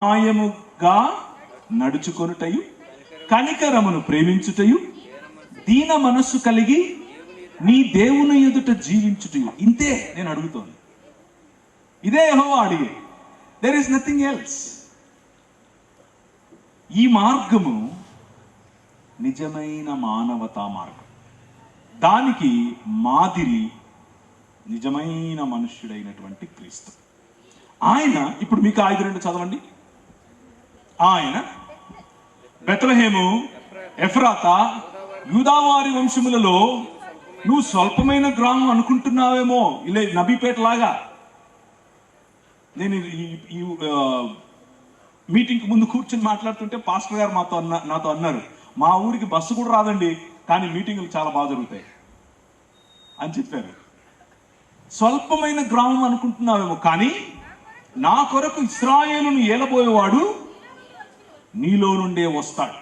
న్యాయముగా నడుచుకొనుటయు కనికరమును ప్రేమించుటయు దీన మనస్సు కలిగి నీ దేవుని ఎదుట జీవించుటయు. ఇంతే నేను అడుగుతోంది. ఇదే యెహోవా అడిగే. There is nothing else. ఈ మార్గము నిజమైన మానవతా మార్గం. దానికి మాదిరి నిజమైన మనుష్యుడైనటువంటి క్రీస్తు. ఆయన ఇప్పుడు మీకు 5:2 చదవండి. ఆయన బెత్లెహేము, ఎఫ్రాతా, యూదావారి వంశములలో నువ్వు స్వల్పమైన గ్రామం అనుకుంటున్నావేమో, ఇలా నబీపేట లాగా. నేను ఈ మీటింగ్కి ముందు కూర్చొని మాట్లాడుతుంటే పాస్టర్ గారు నాతో అన్నారు, మా ఊరికి బస్సు కూడా రాదండి, కానీ మీటింగులు చాలా బాగా జరుగుతాయి అని చెప్పారు. స్వల్పమైన గ్రామం అనుకుంటున్నావేమో, కానీ నా కొరకు ఇశ్రాయేలును ఏలబోయేవాడు నీలో నుండే వస్తాడు.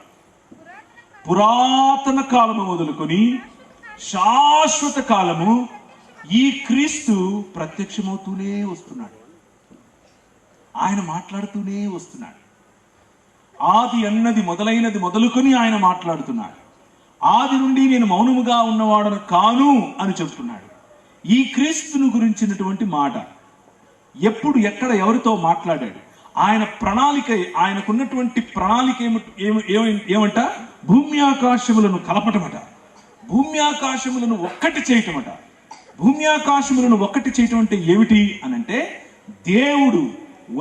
పురాతన కాలము మొదలుకొని శాశ్వత కాలము ఈ క్రీస్తు ప్రత్యక్షమవుతూనే వస్తున్నాడు. ఆయన మాట్లాడుతూనే వస్తున్నాడు. ఆది అన్నది మొదలైనది మొదలుకొని ఆయన మాట్లాడుతున్నాడు. ఆది నుండి నేను మౌనముగా ఉన్నవాడను కాను అని చెప్తున్నాడు. ఈ క్రీస్తును గురించినటువంటి మాట ఎప్పుడు ఎక్కడ ఎవరితో మాట్లాడాడు, ఆయన ప్రణాళిక, ఆయనకున్నటువంటి ప్రణాళిక ఏమంట? భూమి ఆకాశములను కలపటమట, భూమి ఆకాశములను ఒక్కటి చేయటమట. భూమి ఆకాశములను ఒక్కటి చేయటం అంటే ఏమిటి అనంటే, దేవుడు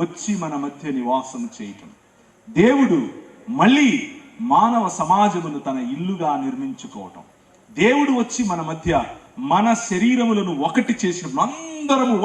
వచ్చి మన మధ్య నివాసం చేయటం. దేవుడు మళ్ళీ మానవ సమాజమును తన ఇల్లుగా నిర్మించుకోవటం. దేవుడు వచ్చి మన మధ్య మన శరీరములను ఒకటి చేసినప్పుడు అందరము